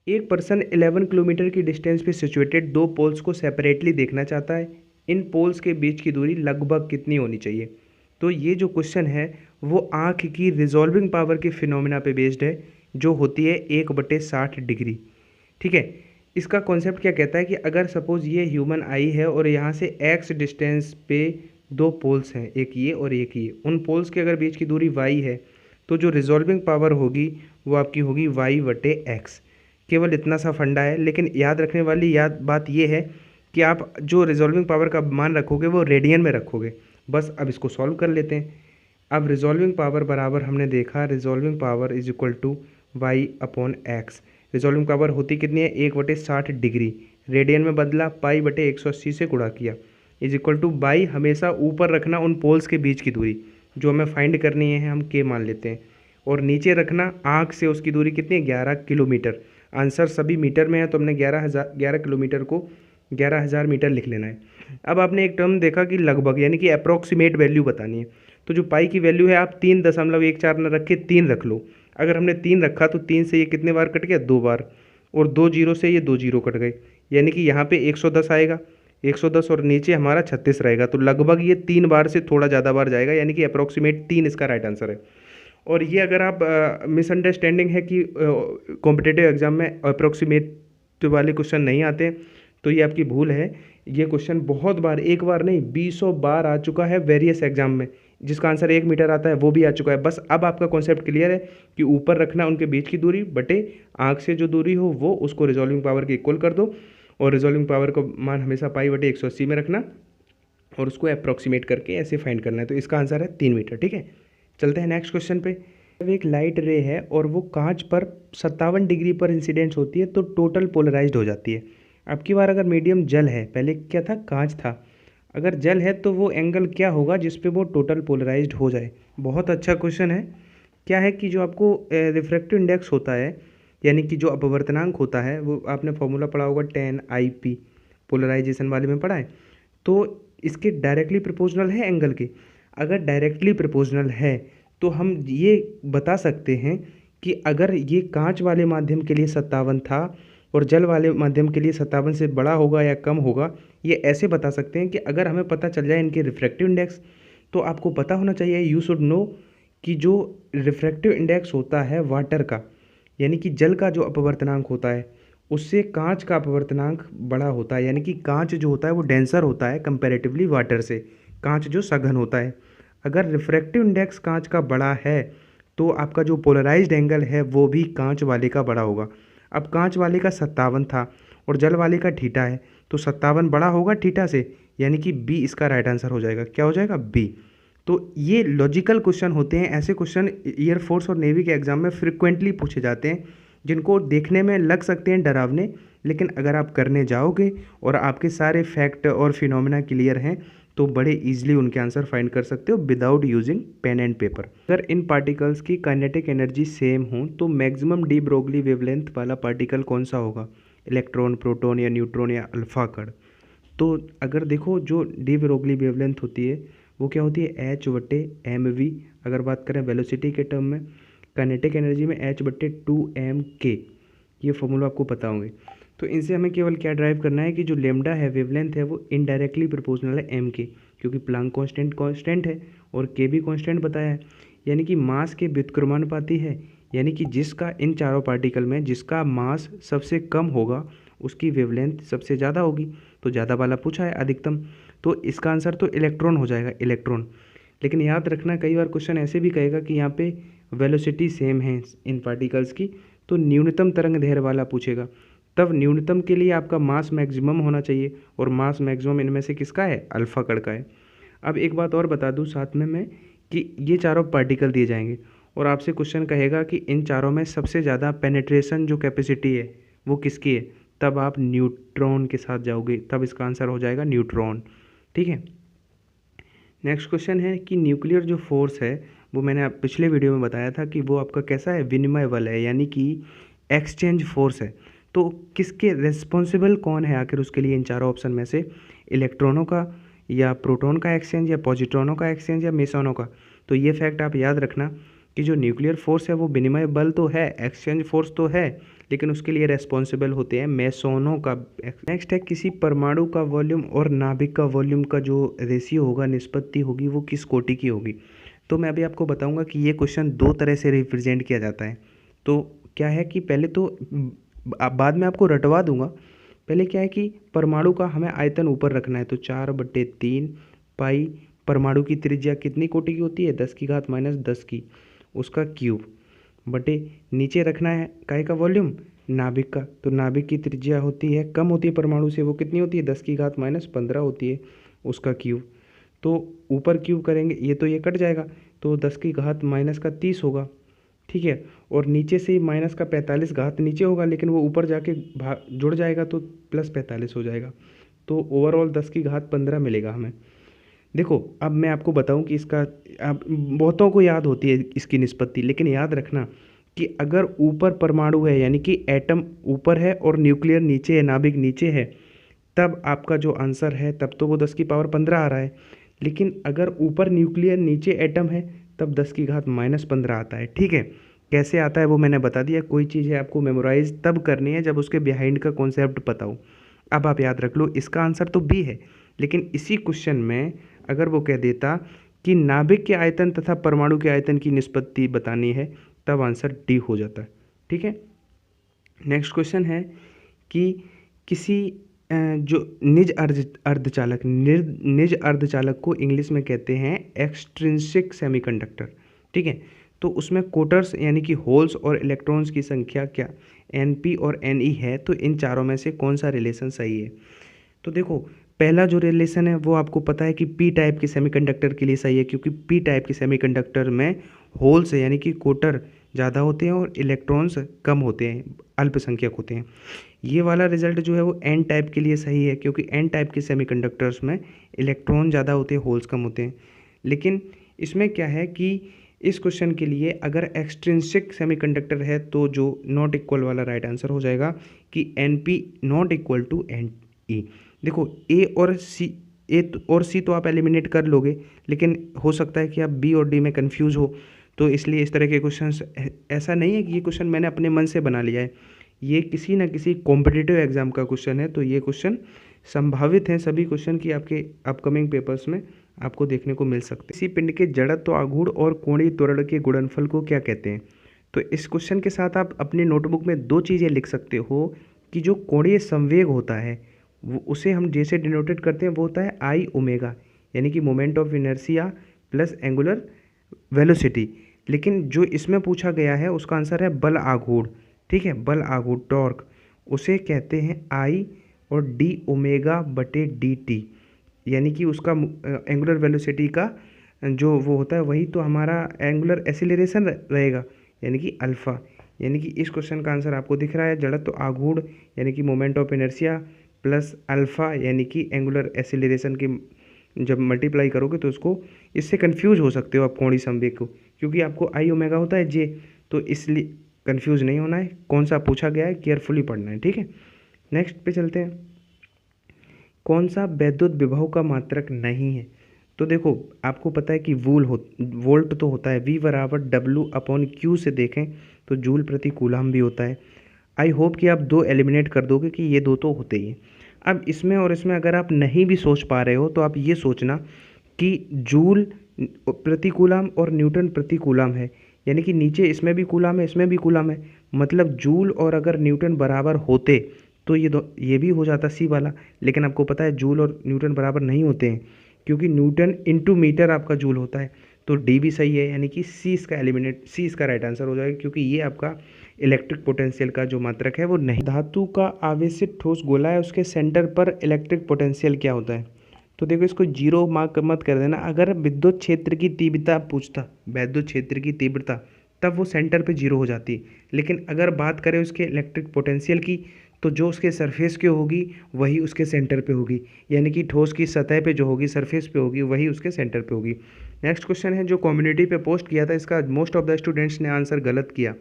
एक person 11 kilometre की distance पे सिचुएटेड दो पोल्स को सेपरेटली देखना चाहता है। इन पोल्स के बीच की दूरी लगभग कितनी होनी चाहिए? तो ये जो क्वेश्चन है वो आँख की रिजॉल्विंग पावर के फिनोमिना पे बेस्ड है, जो होती है 1/60 डिग्री। ठीक है। इसका कॉन्सेप्ट क्या कहता है कि अगर सपोज़ ये ह्यूमन आई है और यहाँ से एक्स डिस्टेंस पे दो पोल्स हैं, एक ये और एक ये, उन पोल्स के अगर बीच की दूरी वाई है तो जो रिजॉल्विंग पावर होगी वो आपकी होगी y/x। केवल इतना सा फंडा है, लेकिन याद रखने वाली बात ये है कि आप जो रिजॉल्विंग पावर का मान रखोगे वो रेडियन में रखोगे। बस अब इसको सॉल्व कर लेते हैं। अब रिजॉल्विंग पावर बराबर हमने देखा, resolving power is equal to y/x। Resolving power होती कितनी है? 1/60 डिग्री। रेडियन में बदला, पाई/180 से गुणा किया, इज इक्वल टू बाई हमेशा ऊपर रखना उन पोल्स के बीच की दूरी जो हमें फाइंड करनी है, हम के मान लेते हैं, और नीचे रखना आँख से उसकी दूरी कितनी है? 11 किलोमीटर। आंसर सभी मीटर में है तो हमने 11 किलोमीटर को 11,000 मीटर लिख लेना है। अब आपने एक टर्म देखा कि लगभग, यानी कि अप्रॉक्सीमेट वैल्यू बतानी है। तो जो पाई की वैल्यू है आप 3.14 न रख के 3 रख लो। अगर हमने 3 रखा तो 3 से ये कितने बार कट गया? 2 बार, और 2 जीरो से ये 2 जीरो कट गए, यानी कि यहाँ पे 110 आएगा, 110, और नीचे हमारा 36 रहेगा। तो लगभग ये 3 बार से थोड़ा ज़्यादा बार जाएगा, यानी कि अप्रॉक्सीमेट 3 इसका राइट आंसर है। और ये अगर आप मिसअंडरस्टैंडिंग है कि कॉम्पिटिटिव एग्जाम में अप्रोक्सीमेट वाले क्वेश्चन नहीं आते, तो ये आपकी भूल है। ये क्वेश्चन बहुत बार, एक बार नहीं 20 बार आ चुका है वेरियस एग्जाम में, जिसका आंसर 1 मीटर आता है वो भी आ चुका है। बस अब आपका कॉन्सेप्ट क्लियर है कि ऊपर रखना उनके बीच की दूरी बटे आँख से जो दूरी हो वो, उसको रिजॉल्विंग पावर के इक्वल कर दो, और रिजॉल्विंग पावर को मान हमेशा पाई/180 में रखना, और उसको अप्रॉक्सीमेट करके ऐसे फाइंड करना है। तो इसका आंसर है 3 मीटर। ठीक है, चलते हैं नेक्स्ट क्वेश्चन पे। जब एक लाइट रे है और वो कांच पर 57 डिग्री पर इंसिडेंस होती है तो टोटल पोलराइज्ड हो जाती है। अब की बार अगर मीडियम जल है, पहले क्या था? कांच था। अगर जल है तो वो एंगल क्या होगा जिस पे वो टोटल पोलराइज्ड हो जाए? बहुत अच्छा क्वेश्चन है। क्या है कि जो आपको रिफ्रैक्टिव इंडेक्स होता है, यानी कि जो अपवर्तनांक होता है, वो आपने फॉर्मूला पढ़ा होगा 10 IP, पोलराइजेशन वाले में पढ़ा है। तो इसके डायरेक्टली प्रोपोर्शनल है एंगल के। अगर डायरेक्टली प्रोपोर्शनल है तो हम ये बता सकते हैं कि अगर ये कांच वाले माध्यम के लिए 57 था और जल वाले माध्यम के लिए 57 से बड़ा होगा या कम होगा, ये ऐसे बता सकते हैं कि अगर हमें पता चल जाए इनके रिफ्रैक्टिव इंडेक्स, तो आपको पता होना चाहिए, यू शुड नो, कि जो रिफ्रैक्टिव इंडेक्स होता है वाटर का, यानी कि जल का जो अपवर्तनांक होता है, उससे कांच का अपवर्तनांक बड़ा होता है। यानी कि कांच जो होता है वो डेंसर होता है कंपैरेटिवली वाटर से, कांच जो सघन होता है। अगर रिफ्रैक्टिव इंडेक्स कांच का बड़ा है तो आपका जो पोलराइज्ड एंगल है वो भी कांच वाले का बड़ा होगा। अब कांच वाले का 57 था और जल वाले का थीटा है, तो 57 बड़ा होगा थीटा से, यानी कि बी इसका राइट आंसर हो जाएगा। क्या हो जाएगा? बी। तो ये लॉजिकल क्वेश्चन होते हैं। ऐसे क्वेश्चन एयरफोर्स और नेवी के एग्जाम में फ्रिक्वेंटली पूछे जाते हैं, जिनको देखने में लग सकते हैं डरावने, लेकिन अगर आप करने जाओगे और आपके सारे फैक्ट और फिनोमिना क्लियर हैं तो बड़े इजीली उनके आंसर फाइंड कर सकते हो without using pen and paper. अगर इन पार्टिकल्स की काइनेटिक एनर्जी सेम हो तो मैक्सिमम डी ब्रोगली वेवलेंथ वाला पार्टिकल कौन सा होगा? इलेक्ट्रॉन, प्रोटॉन या न्यूट्रॉन या अल्फा कण? तो अगर देखो, जो डी ब्रोगली वेवलेंथ होती है वो क्या होती है? h/mv। अगर बात करें वेलोसिटी के टर्म में, काइनेटिक एनर्जी में h/2mk, ये फॉर्मूला आपको पता होंगे। तो इनसे हमें केवल क्या ड्राइव करना है कि जो लेमडा है, वेवलेंथ है, वो इनडायरेक्टली प्रोपोर्शनल है m के, क्योंकि प्लांक कांस्टेंट है और k भी कांस्टेंट बताया है, यानी कि मास के व्युत्क्रमानुपाती है। यानी कि जिसका इन चारों पार्टिकल में जिसका मास सबसे कम होगा उसकी वेवलेंथ सबसे ज़्यादा होगी। तो ज़्यादा वाला पूछा है अधिकतम, तो इसका आंसर तो इलेक्ट्रॉन हो जाएगा, इलेक्ट्रॉन। लेकिन याद रखना, कई बार क्वेश्चन ऐसे भी कहेगा कि यहाँ पे वेलोसिटी सेम है इन पार्टिकल्स की, तो न्यूनतम तरंग दैर्घ्य वाला पूछेगा। तब न्यूनतम के लिए आपका मास मैक्सिमम होना चाहिए, और मास मैक्सिमम इनमें से किसका है? अल्फा कण का है। अब एक बात और बता दूं साथ में मैं, कि ये चारों पार्टिकल दिए जाएंगे और आपसे क्वेश्चन कहेगा कि इन चारों में सबसे ज़्यादा पेनिट्रेशन जो कैपेसिटी है वो किसकी है? तब आप न्यूट्रॉन के साथ जाओगे, तब इसका आंसर हो जाएगा न्यूट्रॉन। ठीक है, नेक्स्ट क्वेश्चन है कि न्यूक्लियर जो फोर्स है वो मैंने आप पिछले वीडियो में बताया था कि वो आपका कैसा है? विनिमय बल है, यानी कि एक्सचेंज फोर्स है। तो किसके रिस्पॉन्सिबल कौन है आखिर उसके लिए इन चारों ऑप्शन में से? इलेक्ट्रॉनों का, या प्रोटॉन का एक्सचेंज, या पॉजिट्रॉनों का एक्सचेंज, या मेसोनों का? तो ये फैक्ट आप याद रखना कि जो न्यूक्लियर फोर्स है वो विनिमय बल तो है, एक्सचेंज फोर्स तो है, लेकिन उसके लिए रेस्पॉन्सिबल होते हैं मेसोनों का। नेक्स्ट है किसी परमाणु का वॉल्यूम और नाभिक का वॉल्यूम का जो रेशियो होगा, निष्पत्ति होगी, वो किस कोटि की होगी। तो मैं अभी आपको बताऊंगा कि ये क्वेश्चन दो तरह से रिप्रेजेंट किया जाता है। तो क्या है कि पहले तो बाद में आपको रटवा दूंगा। पहले क्या है कि परमाणु का हमें आयतन ऊपर रखना है, तो 4/3 पाई परमाणु की त्रिज्या कितनी कोटि की होती है, 10⁻⁻10 की, उसका क्यूब, बटे नीचे रखना है काय का वॉल्यूम, नाभिक का। तो नाभिक की त्रिज्या होती है, कम होती है परमाणु से, वो कितनी होती है, 10⁻⁻15 होती है, उसका क्यूब। तो ऊपर क्यूब करेंगे, ये तो ये कट जाएगा, तो 10⁻⁻30 होगा, ठीक है। और नीचे से माइनस का 45 घात नीचे होगा, लेकिन वो ऊपर जाके जुड़ जाएगा तो +45 हो जाएगा। तो ओवरऑल 10⁻15 मिलेगा हमें। देखो अब मैं आपको बताऊं कि इसका, अब बहुतों को याद होती है इसकी निष्पत्ति, लेकिन याद रखना कि अगर ऊपर परमाणु है यानी कि एटम ऊपर है और न्यूक्लियर नीचे है, नाभिक नीचे है, तब आपका जो आंसर है तब तो वो 10⁻15 आ रहा है। लेकिन अगर ऊपर न्यूक्लियर नीचे एटम है तब 10⁻−15 आता है, ठीक है। कैसे आता है वो मैंने बता दिया। कोई चीज़ है आपको मेमोराइज तब करनी है जब उसके बिहाइंड का कॉन्सेप्ट पता हो। अब आप याद रख लो, इसका आंसर तो बी है, लेकिन इसी क्वेश्चन में अगर वो कह देता कि नाभिक के आयतन तथा परमाणु के आयतन की निष्पत्ति बतानी है, तब आंसर डी हो जाता है, ठीक है। नेक्स्ट क्वेश्चन है कि किसी जो निज अर्धचालक निज अर्धचालक को इंग्लिश में कहते हैं एक्सट्रिंसिक सेमीकंडक्टर, ठीक है। तो उसमें कोटर्स यानी कि होल्स और इलेक्ट्रॉन्स की संख्या क्या Np और Ne है, तो इन चारों में से कौन सा रिलेशन सही है। तो देखो पहला जो रिलेशन है वो आपको पता है कि पी टाइप के सेमीकंडक्टर के लिए सही है, क्योंकि पी टाइप के सेमीकंडक्टर में होल्स यानी कि कोटर ज़्यादा होते हैं और इलेक्ट्रॉन्स कम होते हैं, अल्पसंख्यक होते हैं। ये वाला रिजल्ट जो है वो एन टाइप के लिए सही है, क्योंकि एन टाइप के सेमीकंडक्टर्स में इलेक्ट्रॉन ज़्यादा होते हैं, होल्स कम होते हैं। लेकिन इसमें क्या है कि इस क्वेश्चन के लिए अगर एक्सट्रिंसिक सेमीकंडक्टर है तो जो नॉट इक्वल वाला राइट आंसर हो जाएगा कि Np not equal to Ne। देखो ए और सी तो आप एलिमिनेट कर लोगे, लेकिन हो सकता है कि आप बी और डी में कंफ्यूज हो, तो इसलिए इस तरह के क्वेश्चंस, ऐसा नहीं है कि ये क्वेश्चन मैंने अपने मन से बना लिया है, ये किसी न किसी कॉम्पिटिटिव एग्जाम का क्वेश्चन है। तो ये क्वेश्चन संभावित हैं सभी क्वेश्चन की आपके अपकमिंग पेपर्स में आपको देखने को मिल सकते हैं। किसी पिंड के जड़त्व आघूर्ण और कोणीय त्वरण के गुणनफल को क्या कहते हैं। तो इस क्वेश्चन के साथ आप अपने नोटबुक में दो चीज़ें लिख सकते हो कि जो कोणीय संवेग होता है वो उसे हम जैसे डिनोटेट करते हैं वो होता है आई ओमेगा, यानी कि moment of inertia plus angular velocity. लेकिन जो इसमें पूछा गया है उसका आंसर है बल आघूर्ण, ठीक है। बल आघूर्ण टॉर्क उसे कहते हैं आई और डी ओमेगा बटे डी टी, यानी कि उसका एंगुलर वेलोसिटी का जो वो होता है वही तो हमारा एंगुलर एसिलरेशन रहेगा, यानी कि अल्फ़ा। यानी कि इस क्वेश्चन का आंसर आपको दिख रहा है, जड़त्व तो आघूर्ण यानी कि moment of inertia plus alpha यानी कि एंगुलर एसिलरेशन की जब मल्टीप्लाई करोगे तो उसको, इससे कंफ्यूज हो सकते हो आप कोणीय संवेग को, क्योंकि आपको आई ओमेगा होता है जे, तो इसलिए कंफ्यूज नहीं होना है। कौन सा पूछा गया है केयरफुली पढ़ना है, ठीक है। नेक्स्ट पे चलते हैं। कौन सा वैद्युत विभव का मात्रक नहीं है। तो देखो आपको पता है कि वोल्ट तो होता है, V बराबर W/Q से देखें तो जूल प्रति कूलम भी होता है। आई होप कि आप दो एलिमिनेट कर दोगे कि ये दो तो होते ही हैं। अब इसमें और इसमें अगर आप नहीं भी सोच पा रहे हो तो आप ये सोचना कि जूल प्रति कूलम और न्यूटन प्रति कूलम है, यानी कि नीचे इसमें भी कूलम है इसमें भी कूलम है, मतलब जूल और अगर न्यूटन बराबर होते तो ये भी हो जाता सी वाला। लेकिन आपको पता है जूल और न्यूटन बराबर नहीं होते हैं, क्योंकि न्यूटन इंटू मीटर आपका जूल होता है। तो डी भी सही है, यानी कि सी इसका राइट आंसर हो जाएगा, क्योंकि ये आपका इलेक्ट्रिक पोटेंशियल का जो मात्रक है वो नहीं। धातु का आवेशित ठोस गोला है, उसके सेंटर पर इलेक्ट्रिक पोटेंशियल क्या होता है। तो देखो इसको जीरो मार्क मत कर देना। अगर विद्युत क्षेत्र की तीव्रता पूछता, विद्युत क्षेत्र की तीव्रता, तब वो सेंटर पे जीरो हो जाती। लेकिन अगर बात करें उसके इलेक्ट्रिक पोटेंशियल की, तो जो उसके सरफेस के होगी वही उसके सेंटर पे होगी, यानी कि ठोस की सतह पे जो होगी सरफेस पे होगी वही उसके सेंटर पे होगी। नेक्स्ट क्वेश्चन है जो कम्युनिटी पे पोस्ट किया था, इसका मोस्ट ऑफ द स्टूडेंट्स ने आंसर गलत किया,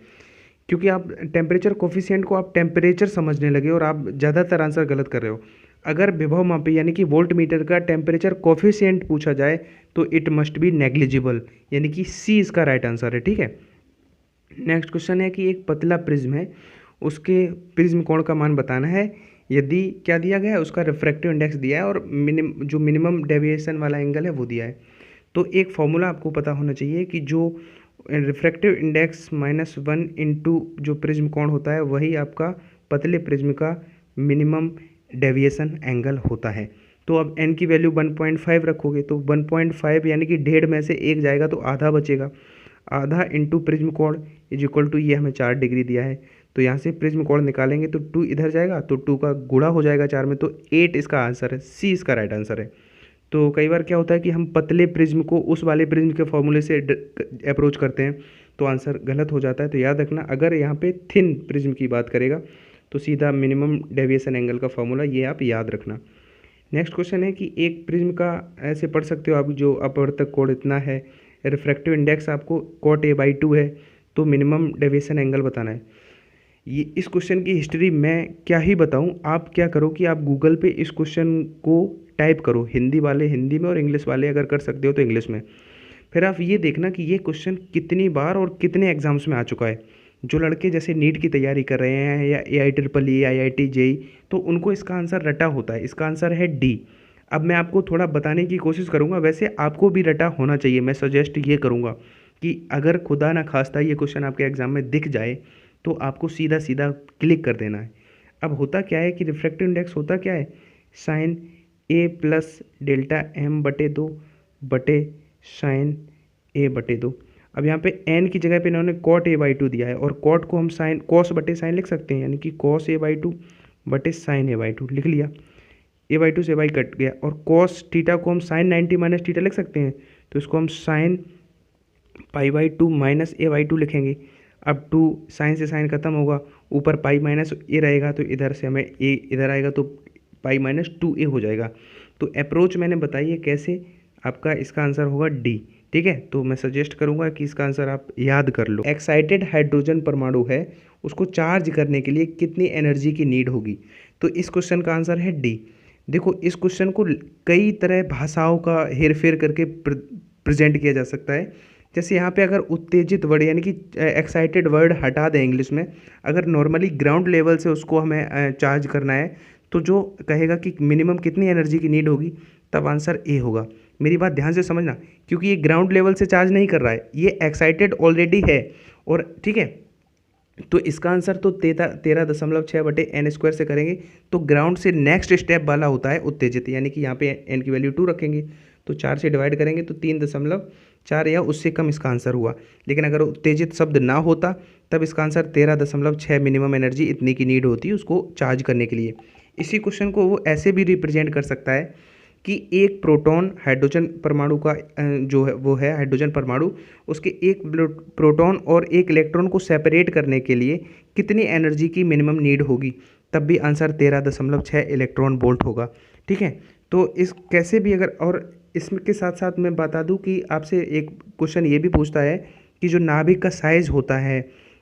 क्योंकि आप टेम्परेचर कोफिशिएंट को आप टेम्परेचर समझने लगे और आप ज़्यादातर आंसर गलत कर रहे हो। अगर विभव मापी यानी कि वोल्ट मीटर का टेम्परेचर कोफिशिएंट पूछा जाए तो इट मस्ट बी नेग्लिजिबल, यानी कि सी इसका राइट आंसर है, ठीक है। नेक्स्ट क्वेश्चन है कि एक पतला प्रिज्म है, उसके प्रिज्म कोण का मान बताना है। यदि क्या दिया गया है, उसका रिफ्रैक्टिव इंडेक्स दिया है और जो मिनिमम डेविएशन वाला एंगल है वो दिया है। तो एक फॉर्मूला आपको पता होना चाहिए कि जो रिफ्रैक्टिव इंडेक्स -1 इंटू जो प्रिज्म कोण होता है वही आपका पतले प्रिज्म का मिनिमम डेविएशन एंगल होता है। तो अब n की वैल्यू 1.5 रखोगे तो 1.5 यानी कि 1.5 में से 1 जाएगा तो आधा बचेगा। आधा इंटू प्रिज्म कोण इज इक्वल टू, ये हमें 4 डिग्री दिया है, तो यहाँ से प्रिज्म कोण निकालेंगे तो 2 इधर जाएगा तो 2 का गुणा हो जाएगा 4 में, तो 8 इसका आंसर है, सी इसका राइट आंसर है। तो कई बार क्या होता है कि हम पतले प्रिज्म को उस वाले प्रिज्म के फॉर्मूले से अप्रोच करते हैं तो आंसर गलत हो जाता है। तो याद रखना, अगर यहाँ पे थिन प्रिज्म की बात करेगा तो सीधा मिनिमम डेविएशन एंगल का फॉर्मूला ये आप याद रखना। नेक्स्ट क्वेश्चन है कि एक प्रिज्म का ऐसे पढ़ सकते हो आप, जो अपवर्तक कोण इतना है, रिफ्रैक्टिव इंडेक्स आपको cot a/2 है, तो मिनिमम डेविएशन एंगल बताना है। ये इस क्वेश्चन की हिस्ट्री मैं क्या ही बताऊं, आप क्या करो कि आप गूगल पे इस क्वेश्चन को टाइप करो, हिंदी वाले हिंदी में और इंग्लिश वाले अगर कर सकते हो तो इंग्लिश में। फिर आप ये देखना कि ये क्वेश्चन कितनी बार और कितने एग्जाम्स में आ चुका है। जो लड़के जैसे नीट की तैयारी कर रहे हैं या AIEEE IIT JEE, तो उनको इसका आंसर रटा होता है। इसका आंसर है डी। अब मैं आपको थोड़ा बताने की कोशिश करूंगा, वैसे आपको भी रटा होना चाहिए। मैं सजेस्ट ये करूंगा कि अगर खुदा ना खास्ता ये क्वेश्चन आपके एग्जाम में दिख जाए तो आपको सीधा सीधा क्लिक कर देना है। अब होता क्या है कि रिफ्रैक्टिव इंडेक्स होता क्या है, sine A plus delta m बटे 2 बटे साइन A बटे 2। अब यहाँ पे n की जगह पे इन्होंने cot a/2 दिया है, और cot को हम साइन cos बटे साइन लिख सकते हैं, यानी कि cos a/2 बटे साइन a/2 लिख लिया। a/2 से y कट गया, और cos थीटा को हम साइन 90 माइनस थीटा लिख सकते हैं, तो इसको हम साइन π/2 माइनस a/2 लिखेंगे। अब 2 साइन से साइन खत्म होगा, ऊपर पाई माइनस ए रहेगा, तो इधर से हमें ए इधर आएगा तो पाई माइनस 2a हो जाएगा। तो अप्रोच मैंने बताई है कैसे, आपका इसका आंसर होगा डी। ठीक है, तो मैं सजेस्ट करूंगा कि इसका आंसर आप याद कर लो। एक्साइटेड हाइड्रोजन परमाणु है, उसको चार्ज करने के लिए कितनी एनर्जी की नीड होगी, तो इस क्वेश्चन का आंसर है डी। देखो, इस क्वेश्चन को कई तरह भाषाओं का हेरफेर करके प्रेजेंट किया जा सकता है। जैसे यहाँ पे अगर उत्तेजित वर्ड यानी कि एक्साइटेड वर्ड हटा दें इंग्लिश में, अगर नॉर्मली ग्राउंड लेवल से उसको हमें चार्ज करना है तो जो कहेगा कि मिनिमम कितनी एनर्जी की नीड होगी, तब आंसर ए होगा। मेरी बात ध्यान से समझना, क्योंकि ये ग्राउंड लेवल से चार्ज नहीं कर रहा है, ये एक्साइटेड ऑलरेडी है। और ठीक है, तो इसका आंसर तो 13.6 बटे n² से करेंगे, तो ग्राउंड से नेक्स्ट स्टेप वाला होता है उत्तेजित, यानी कि यहाँ पे n की वैल्यू 2 रखेंगे, तो 4 से डिवाइड करेंगे तो 3.4 या उससे कम इसका आंसर हुआ। लेकिन अगर उत्तेजित शब्द ना होता तब इसका आंसर 13.6 मिनिमम एनर्जी इतनी की नीड होती है उसको चार्ज करने के लिए। इसी क्वेश्चन को वो ऐसे भी रिप्रेजेंट कर सकता है कि एक प्रोटॉन हाइड्रोजन परमाणु का जो है वो है हाइड्रोजन परमाणु, उसके एक प्रोटॉन और एक इलेक्ट्रॉन को सेपरेट करने के लिए कितनी एनर्जी की मिनिमम नीड होगी, तब भी आंसर 13.6 इलेक्ट्रॉन वोल्ट होगा। ठीक है, तो इस कैसे भी अगर, और इसके साथ साथ मैं बता दूं कि आपसे एक क्वेश्चन ये भी पूछता है कि जो नाभिक का साइज होता है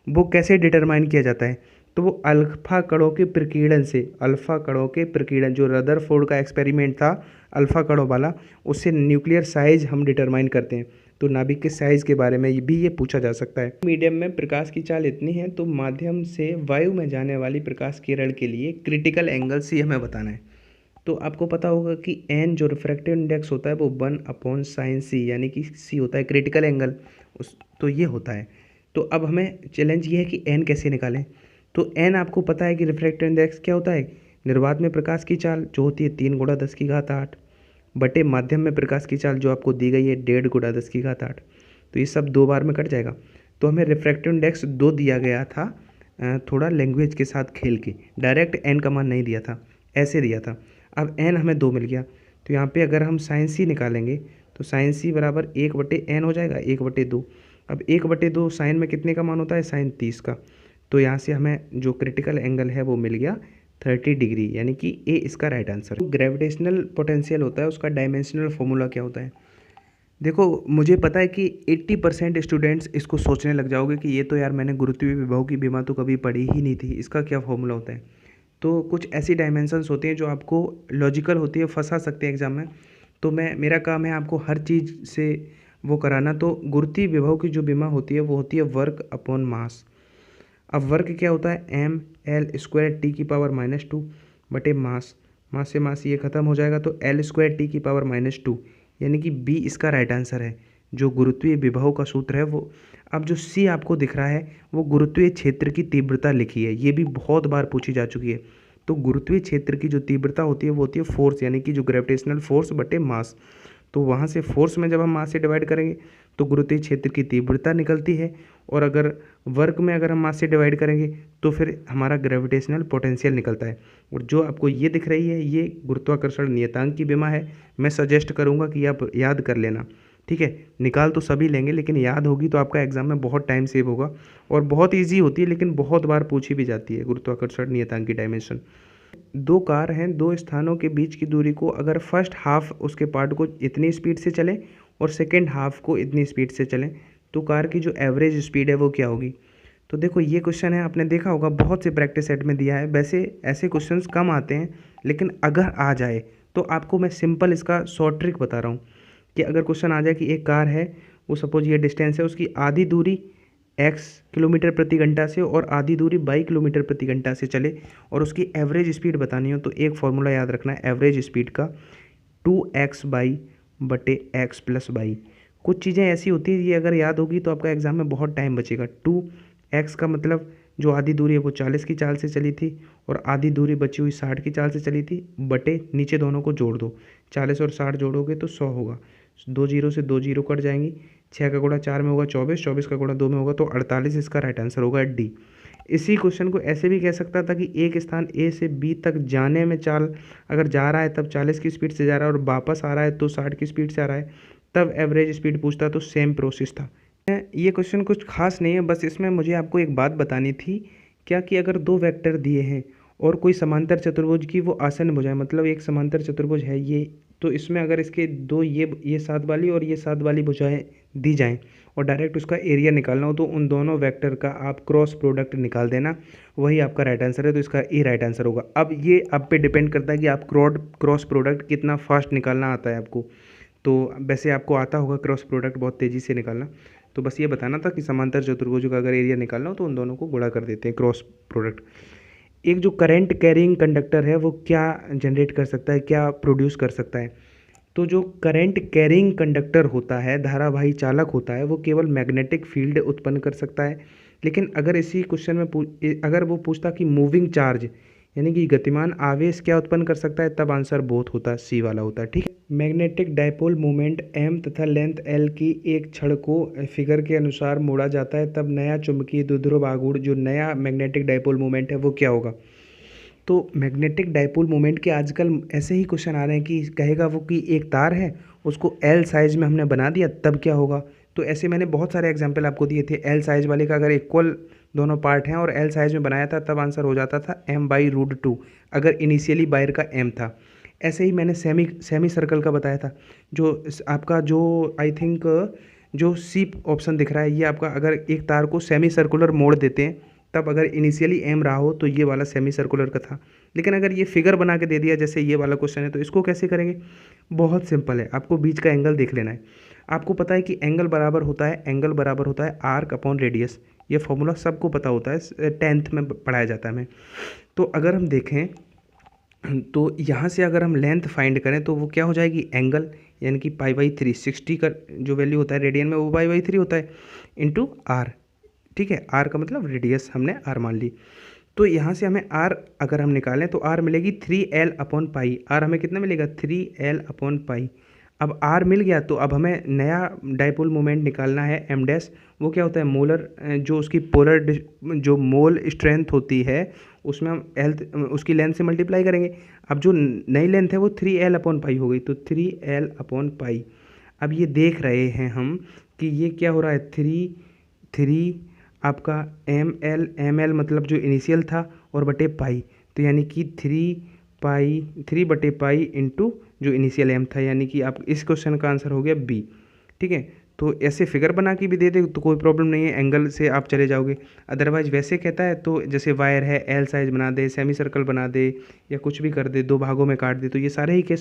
वो कैसे डिटरमाइन किया जाता है, तो वो अल्फा कणों के प्रकीर्णन से, अल्फा कणों के प्रकीर्णन, जो रदरफोर्ड का एक्सपेरिमेंट था अल्फा कणों वाला, उससे न्यूक्लियर साइज हम डिटरमाइन करते हैं। तो नाभिक के साइज के बारे में भी ये पूछा जा सकता है। मीडियम में प्रकाश की चाल इतनी है, तो माध्यम से वायु में जाने वाली प्रकाश किरण के लिए क्रिटिकल एंगल सी हमें बताना है। तो आपको पता होगा कि n जो रिफ्रैक्टिव इंडेक्स होता है वो 1/sin c, यानी कि c होता है क्रिटिकल एंगल, तो ये होता है। तो अब हमें चैलेंज ये है कि n कैसे निकालें। तो n आपको पता है कि रिफ्रैक्टिव इंडेक्स क्या होता है, निर्वात में प्रकाश की चाल जो होती है 3 × 10⁸ बटे माध्यम में प्रकाश की चाल जो आपको दी गई है 1.5 × 10⁸। तो ये सब 2 बार में कट जाएगा। तो हमें रिफ्रैक्टिव इंडेक्स 2 दिया गया था, थोड़ा लैंग्वेज के साथ खेल के, डायरेक्ट n का मान नहीं दिया था, ऐसे दिया था। अब n हमें 2 मिल गया, तो यहाँ पे अगर हम साइन c निकालेंगे तो साइन c बराबर 1/n हो जाएगा, 1/2। अब 1/2 साइन में कितने का मान होता है, साइन 30 का। तो यहाँ से हमें जो क्रिटिकल एंगल है वो मिल गया 30 डिग्री, यानी कि ए इसका राइट आंसर। तो ग्रेविटेशनल पोटेंशियल होता है, उसका डायमेंशनल फॉर्मूला क्या होता है। देखो, मुझे पता है कि 80% स्टूडेंट्स इसको सोचने लग जाओगे कि ये तो यार मैंने गुरुत्वीय विभव की बीमा तो कभी पढ़ी ही नहीं थी, इसका क्या फॉर्मूला होता है। तो कुछ ऐसी डायमेंशंस होती हैं जो आपको लॉजिकल होती है, फंसा सकते हैं एग्जाम में। तो मेरा काम है आपको हर चीज़ से वो कराना। तो गुरुत्वीय विभव की जो बीमा होती है वो होती है वर्क अपॉन मास। अब वर्क क्या होता है, एम एल स्क्वायर टी की पावर -2 बटे मास, मास से मास ये खत्म हो जाएगा तो एल स्क्वायर टी की पावर -2, यानी कि बी इसका राइट आंसर है। जो गुरुत्वीय विभव का सूत्र है वो, अब जो सी आपको दिख रहा है वो गुरुत्वीय क्षेत्र की तीव्रता लिखी है, ये भी बहुत बार पूछी जा चुकी है। तो गुरुत्वीय क्षेत्र की जो तीव्रता होती है वो होती है फोर्स, यानी कि जो ग्रेविटेशनल फोर्स बटे मास। तो वहाँ से फोर्स में जब हम मास से डिवाइड करेंगे तो गुरुत्वीय क्षेत्र की तीव्रता निकलती है, और अगर वर्क में अगर हम मास से डिवाइड करेंगे तो फिर हमारा ग्रेविटेशनल पोटेंशियल निकलता है। और जो आपको ये दिख रही है ये गुरुत्वाकर्षण नियतांक की विमा है। मैं सजेस्ट करूँगा कि आप याद कर लेना, ठीक है। निकाल तो सभी लेंगे लेकिन याद होगी तो आपका एग्जाम में बहुत टाइम सेव होगा, और बहुत ईजी होती है लेकिन बहुत बार पूछी भी जाती है गुरुत्वाकर्षण नियतांक की डायमेंशन। दो कार हैं, दो स्थानों के बीच की दूरी को अगर फर्स्ट हाफ उसके पार्ट को इतनी स्पीड से चलें और सेकेंड हाफ को इतनी स्पीड से चलें तो कार की जो एवरेज स्पीड है वो क्या होगी। तो देखो ये क्वेश्चन है, आपने देखा होगा बहुत से प्रैक्टिस सेट में दिया है। वैसे ऐसे क्वेश्चंस कम आते हैं लेकिन अगर आ जाए तो आपको मैं सिंपल इसका शॉर्ट ट्रिक बता रहा हूँ कि अगर क्वेश्चन आ जाए कि एक कार है, वो सपोज ये डिस्टेंस है, उसकी आधी दूरी x किलोमीटर प्रति घंटा से और आधी दूरी y किलोमीटर प्रति घंटा से चले और उसकी एवरेज स्पीड बतानी हो तो एक फॉर्मूला याद रखना है एवरेज स्पीड का, 2x बाई बटे x प्लस बाई। कुछ चीज़ें ऐसी होती है ये अगर याद होगी तो आपका एग्जाम में बहुत टाइम बचेगा। 2x का मतलब जो आधी दूरी है वो 40 की चाल से चली थी और आधी दूरी बची हुई 60 की चाल से चली थी, बटे नीचे दोनों को जोड़ दो, 40 और 60 जोड़ोगे तो 100 होगा, 2 जीरो से 2 जीरो कट जाएंगी, 6 का गुणा 4 में होगा 24, 24 का गुणा 2 में होगा तो 48, इसका राइट आंसर होगा डी। इसी क्वेश्चन को ऐसे भी कह सकता था कि एक स्थान ए से बी तक जाने में चाल अगर जा रहा है तब 40 की स्पीड से जा रहा है और वापस आ रहा है तो 60 की स्पीड से आ रहा है, तब एवरेज स्पीड पूछता तो सेम प्रोसेस था। ये क्वेश्चन कुछ खास नहीं है, बस इसमें मुझे आपको एक बात बतानी थी, क्या कि अगर दो वेक्टर दिए हैं और कोई समांतर चतुर्भुज की वो आसन्न भुजाएं, मतलब एक समांतर चतुर्भुज है ये, तो इसमें अगर इसके दो ये सात वाली और ये सात वाली भुजाएं दी जाएं और डायरेक्ट उसका एरिया निकालना हो तो उन दोनों वेक्टर का आप क्रॉस प्रोडक्ट निकाल देना, वही आपका राइट आंसर है, तो इसका ए राइट आंसर होगा। अब ये आप पे डिपेंड करता है कि आप क्रॉस प्रोडक्ट कितना फास्ट निकालना आता है आपको। तो वैसे आपको आता होगा क्रॉस प्रोडक्ट बहुत तेज़ी से निकालना, तो बस ये बताना था कि समांतर चतुर्भुज का अगर एरिया निकालना हो तो उन दोनों को गुणा कर देते हैं क्रॉस प्रोडक्ट। एक जो करंट कैरिंग कंडक्टर है वो क्या जनरेट कर सकता है, क्या प्रोड्यूस कर सकता है। तो जो करंट कैरिंग कंडक्टर होता है, धारावाही चालक होता है, वो केवल मैग्नेटिक फील्ड उत्पन्न कर सकता है। लेकिन अगर इसी क्वेश्चन में अगर वो पूछता कि मूविंग चार्ज यानी कि गतिमान आवेश क्या उत्पन्न कर सकता है, तब आंसर बोथ होता है, सी वाला होता है, ठीक है। मैग्नेटिक डायपोल मोमेंट m तथा लेंथ l की एक छड़ को फिगर के अनुसार मोड़ा जाता है, तब नया चुंबकीय द्विध्रुव आघूर्ण जो नया मैग्नेटिक डायपोल मोमेंट है वो क्या होगा। तो मैग्नेटिक डायपोल मोमेंट के आजकल ऐसे ही क्वेश्चन आ रहे हैं कि कहेगा वो कि एक तार है उसको एल साइज में हमने बना दिया तब क्या होगा। तो ऐसे मैंने बहुत सारे एग्जांपल आपको दिए थे, एल साइज वाले का अगर इक्वल दोनों पार्ट हैं और एल साइज में बनाया था तब आंसर हो जाता था m/√2 अगर इनिशियली वायर का m था। ऐसे ही मैंने सेमी सर्कल का बताया था, जो आपका जो आई थिंक जो सी ऑप्शन दिख रहा है ये आपका अगर एक तार को सेमी सर्कुलर मोड़ देते हैं तब अगर इनिशियली m रहा हो तो ये वाला सेमी सर्कुलर का था। लेकिन अगर ये फिगर बना के दे दिया जैसे ये वाला क्वेश्चन है तो इसको कैसे करेंगे, बहुत सिंपल है, आपको बीच का एंगल देख लेना है। आपको पता है कि एंगल बराबर होता है आर्क अपॉन रेडियस, ये फॉर्मूला सबको पता होता है, 10th में पढ़ाया जाता है हमें। तो अगर हम देखें तो यहाँ से अगर हम लेंथ फाइंड करें तो वो क्या हो जाएगी, एंगल यानी कि π/3, 60 का जो वैल्यू होता है रेडियन में वो π/3 होता है इंटू आर, ठीक है। आर का मतलब रेडियस हमने आर मान ली, तो यहाँ से हमें आर अगर हम निकालें तो आर मिलेगी 3l/π। आर हमें कितना मिलेगा 3l/π। अब आर मिल गया तो अब हमें नया डायपोल मोमेंट निकालना है m डैश, वो क्या होता है मोलर, जो उसकी पोलर जो मोल स्ट्रेंथ होती है उसमें हम एल उसकी लेंथ से मल्टीप्लाई करेंगे। अब जो नई लेंथ है वो 3l/π हो गई, तो 3l/π। अब ये देख रहे हैं हम कि ये क्या हो रहा है, 3 आपका एम एल मतलब जो इनिशियल था और बटे पाई, तो यानी कि 3/π इंटू जो इनिशियल एम था, यानी कि आप इस क्वेश्चन का आंसर हो गया बी, ठीक है। तो ऐसे फिगर बना के भी दे दे तो कोई प्रॉब्लम नहीं है, एंगल से आप चले जाओगे। अदरवाइज वैसे कहता है तो जैसे वायर है एल साइज बना दे, सेमी सर्कल बना दे या कुछ भी कर दे, दो भागों में काट दे, तो ये सारे ही केस